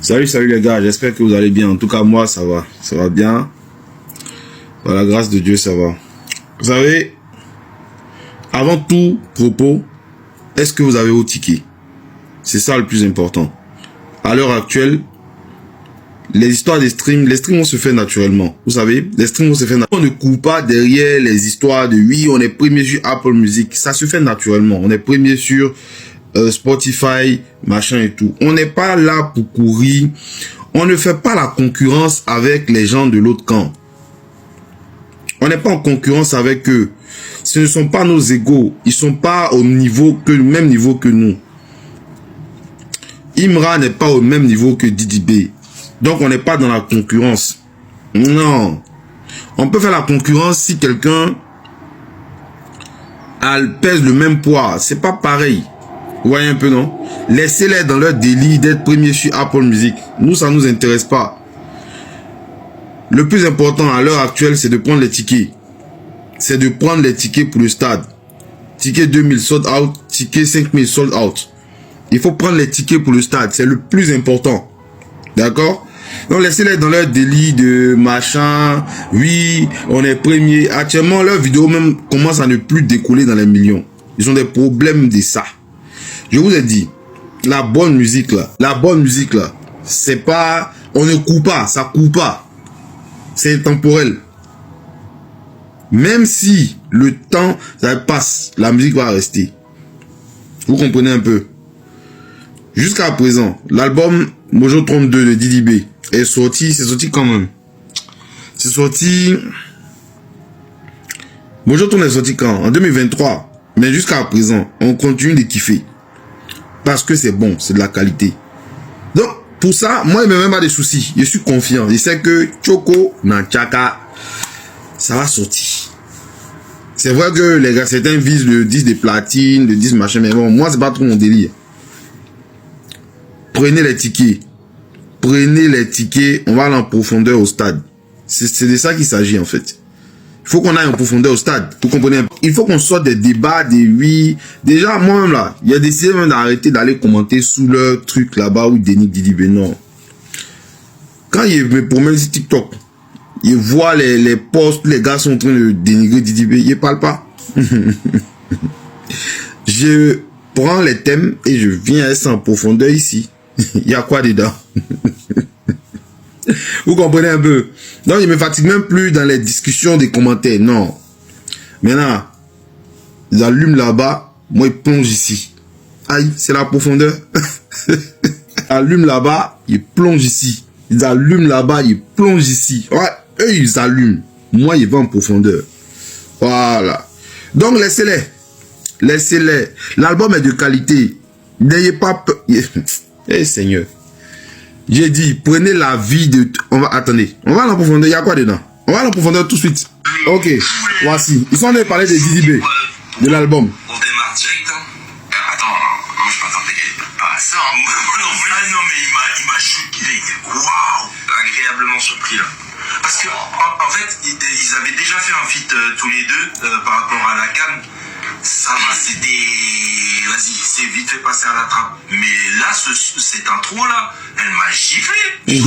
Salut les gars, j'espère que vous allez bien. En tout cas, moi, ça va bien. Par la grâce de Dieu, ça va. Vous savez, avant tout propos, est-ce que vous avez vos tickets? C'est ça le plus important. À l'heure actuelle, les histoires des streams, les streams vont se faire naturellement. Vous savez, les streams vont se faire naturellement. On ne court pas derrière les histoires de oui, on est premier sur Apple Music. Ça se fait naturellement. On est premier sur Spotify, machin et tout. On n'est pas là pour courir. On ne fait pas la concurrence avec les gens de l'autre camp. On n'est pas en concurrence avec eux. Ce ne sont pas nos égaux. Ils sont pas au même niveau que nous. Imra n'est pas au même niveau que Didi B. Donc on n'est pas dans la concurrence. Non. On peut faire la concurrence si quelqu'un pèse le même poids. C'est pas pareil. Vous voyez un peu, non? Laissez-les dans leur délit d'être premier sur Apple Music. Nous, ça nous intéresse pas. Le plus important à l'heure actuelle, c'est de prendre les tickets. C'est de prendre les tickets pour le stade. Ticket 2000 sold out, ticket 5000 sold out. Il faut prendre les tickets pour le stade. C'est le plus important. D'accord? Donc, laissez-les dans leur délit de machin. Oui, on est premier. Actuellement, leurs vidéos même commencent à ne plus décoller dans les millions. Ils ont des problèmes de ça. Je vous ai dit, la bonne musique là, c'est pas, on ne court pas, ça court pas. C'est intemporel. Même si le temps, ça passe, la musique va rester. Vous comprenez un peu? Jusqu'à présent, l'album Mojo 32 de Didi B est sorti, c'est sorti quand même. C'est sorti, Mojo 32 est sorti quand? En 2023. Mais jusqu'à présent, on continue de kiffer. Parce que c'est bon, c'est de la qualité. Donc, pour ça, moi, il ne me met pas de soucis. Je suis confiant. Je sais que Choco, Nanchaka, ça va sortir. C'est vrai que les gars, certains visent le 10 de platine, le 10 machin, mais bon, moi, c'est pas trop mon délire. Prenez les tickets. Prenez les tickets. On va aller en profondeur au stade. C'est de ça qu'il s'agit, en fait. Il faut qu'on aille en profondeur au stade. Vous comprenez? Il faut qu'on sorte des débats, des oui. Déjà, moi-même là, il y a décidé même d'arrêter d'aller commenter sous leur truc là-bas où ils dénigrent Didi B. Non. Quand il me promène sur TikTok, il voit les posts, les gars sont en train de dénigrer Didi B. Il parle pas. Je prends les thèmes et je viens à ça en profondeur ici. Il y a quoi dedans? Vous comprenez un peu? Donc, il me fatigue même plus dans les discussions des commentaires. Non. Maintenant, ils allument là-bas. Moi, ils plongent ici. Aïe, c'est la profondeur. Ils allument là-bas. Ils plongent ici. Ils allument là-bas. Ils plongent ici. Ouais, eux, ils allument. Moi, ils vont en profondeur. Voilà. Donc, laissez-les. Laissez-les. L'album est de qualité. N'ayez pas peur. Eh, Seigneur. J'ai dit, prenez la vie de... Attendez, on va à la profondeur. Il y a quoi dedans? On va à la profondeur tout de suite. Ok, voici. Ils sont en train de parler de Didi B, de l'album. On démarre direct, hein. Attends, moi je m'attendais pas à ça. Hein. Ah non, mais il m'a choqué. Waouh, agréablement surpris là. Parce que en fait, ils avaient déjà fait un feat tous les deux par rapport à la CAN. Ça va, c'était... Vas-y, c'est vite fait passer à la trappe. Mais là, cette intro-là, elle m'a giflé. Il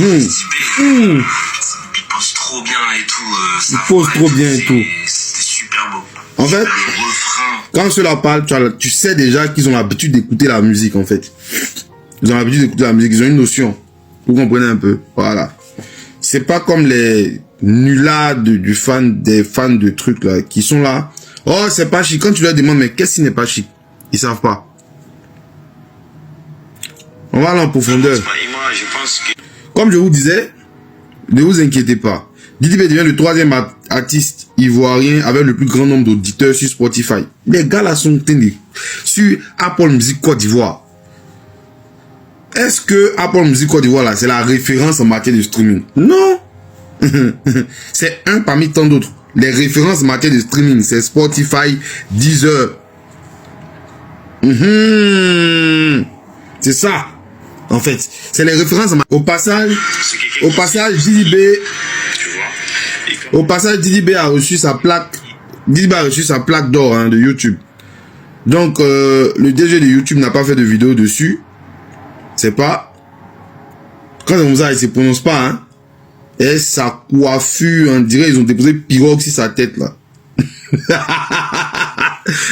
pose trop bien et tout. Il pose trop bien et tout. C'était super beau. En fait, le refrain. Quand ceux-là parlent, tu sais déjà qu'ils ont l'habitude d'écouter la musique, en fait. Ils ont l'habitude d'écouter la musique. Ils ont une notion. Vous comprenez un peu? Voilà. C'est pas comme les nullards des fans de trucs, là, qui sont là. Oh, c'est pas chic. Quand tu leur demandes, mais qu'est-ce qui n'est pas chic? Ils savent pas. On va aller en profondeur. Comme je vous disais, ne vous inquiétez pas. Didi B devient le 3e artiste ivoirien avec le plus grand nombre d'auditeurs sur Spotify. Les gars là sont sur Apple Music Côte d'Ivoire. Est-ce que Apple Music Côte d'Ivoire là, c'est la référence en matière de streaming? Non. C'est un parmi tant d'autres. Les références en matière de streaming, c'est Spotify, Deezer. C'est ça. En fait, c'est les références. Au passage, Didi B a reçu sa plaque. Didi B a reçu sa plaque d'or hein, de YouTube. Donc, le DG de YouTube n'a pas fait de vidéo dessus. C'est pas Quand c'est comme ça, il ne se prononce pas, hein. Et sa coiffure, on dirait, ils ont déposé pirogue sur sa tête, là.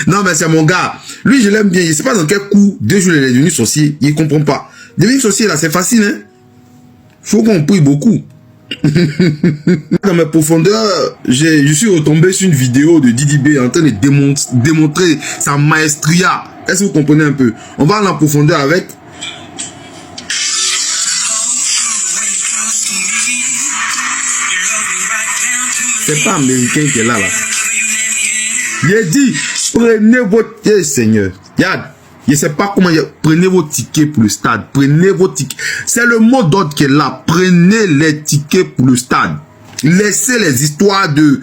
Non, mais c'est mon gars. Lui, je l'aime bien. Il ne sait pas dans quel coup, 2 jours, il est devenu sorcier. Il ne comprend pas. Devenir sorcier, là, c'est facile, hein. Faut qu'on prie beaucoup. Dans mes profondeurs, je suis retombé sur une vidéo de Didi B en train de démontrer sa maestria. Est-ce que vous comprenez un peu? On va aller en profondeur avec. C'est pas américain qui est là. Il a dit, prenez votre... Eh, Seigneur, regarde, je ne sais pas comment... Prenez vos tickets pour le stade. Prenez vos tickets. C'est le mot d'ordre qui est là. Prenez les tickets pour le stade. Laissez les histoires de...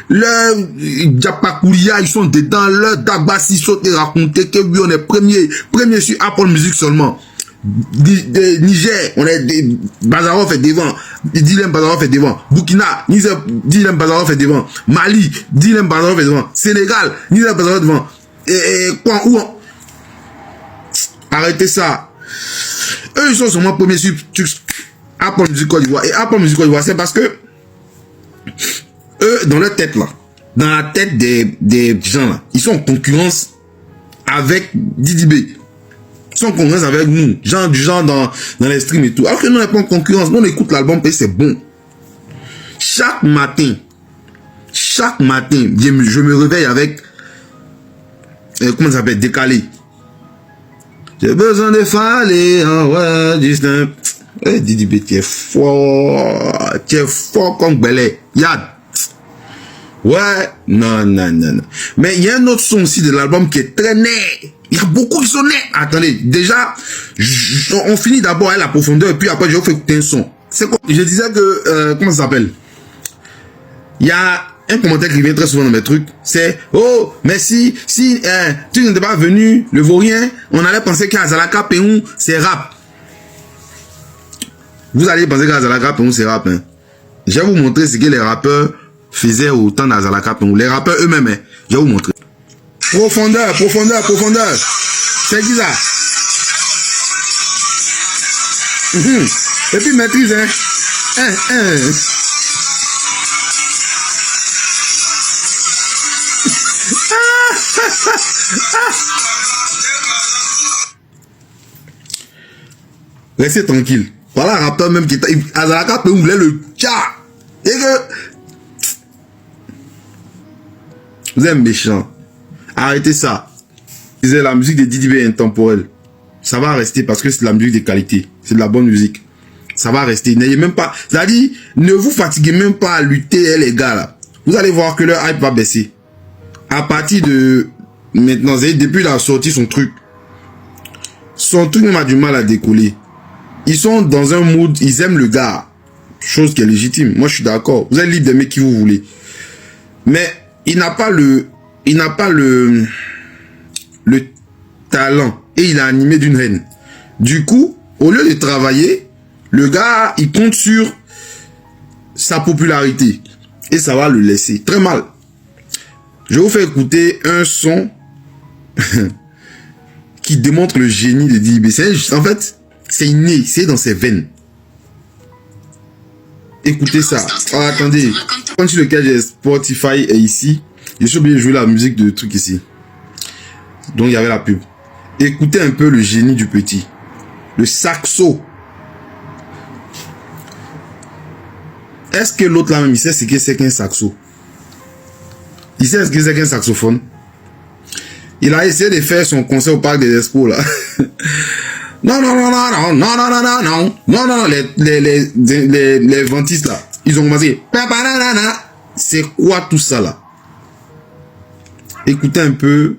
Leurs Diapakouria, ils sont dedans. Leurs Dabassi sont racontés que oui, on est premier sur Apple Music seulement. Niger, on est Bazarov est devant. Dilem Bazarov est devant. Burkina, Dilem Bazarov est devant. Mali, Dilem Bazarov est devant. Sénégal, Dilem Bazarov est devant. Quoi, où arrêtez ça. Eux, ils sont seulement premiers sur Apple Music Côte d'Ivoire. Et Apple Music Côte d'Ivoire, c'est parce que eux, dans leur tête là, dans la tête des gens là, ils sont en concurrence avec Didi B. Ils sont en concurrence avec nous, du genre dans les streams et tout. Alors que nous, on n'est pas en concurrence. Nous, on écoute l'album et c'est bon. Chaque matin, je me réveille avec, comment ça s'appelle, décalé. J'ai besoin de faller, ouais, distinct. Didi B, tu es fort comme Belé. Yad. Ouais, non. Mais il y a un autre son aussi de l'album qui est très net. Il y a beaucoup qui sont nets. Attendez, déjà, on finit d'abord à la profondeur et puis après, je vais vous faire écouter un son. C'est quoi? Je disais que, comment ça s'appelle? Il y a un commentaire qui vient très souvent dans mes trucs. C'est, oh, mais si tu n'étais pas venu, le vaurien, on allait penser qu'Azalaka Péon, c'est rap. Vous allez penser qu'Azalaka Péon, c'est rap, hein. Je vais vous montrer ce que les rappeurs faisaient au temps d'Azalaka Péon. Les rappeurs eux-mêmes, hein. Je vais vous montrer. Profondeur. C'est qui ça? Et puis maîtrise, hein. Restez tranquille. Voilà un rappeur même qui est... Azalaka peut ouvrir le tcha. Et que... Vous êtes méchant. Arrêtez ça. La musique de Didi B est intemporelle. Ça va rester parce que c'est de la musique de qualité. C'est de la bonne musique. Ça va rester. N'ayez même pas... C'est-à-dire, ne vous fatiguez même pas à lutter, les gars, là. Vous allez voir que leur hype va baisser. À partir de... Maintenant, depuis la sortie, son truc même a du mal à décoller. Ils sont dans un mood, ils aiment le gars. Chose qui est légitime. Moi, je suis d'accord. Vous êtes libre d'aimer qui vous voulez. Mais il n'a pas le talent. Et il a animé d'une haine. Du coup, au lieu de travailler, le gars, il compte sur sa popularité. Et ça va le laisser très mal. Je vais vous faire écouter un son qui démontre le génie de Didi B. En fait, c'est inné, c'est dans ses veines. Écoutez ça. Oh, attendez. Quand sur lequel j'ai Spotify est ici, je suis obligé de jouer la musique de truc ici. Donc il y avait la pub. Écoutez un peu le génie du petit. Le saxo. Est-ce que l'autre là même, il sait ce que c'est qu'un saxo? Il sait ce que c'est qu'un saxophone? Il a essayé de faire son concert au parc des Expos là. Non, les ventistes là, ils ont commencé. C'est quoi tout ça là? Écoutez un peu.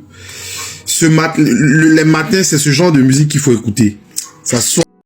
Les matins, c'est ce genre de musique qu'il faut écouter. Ça sort.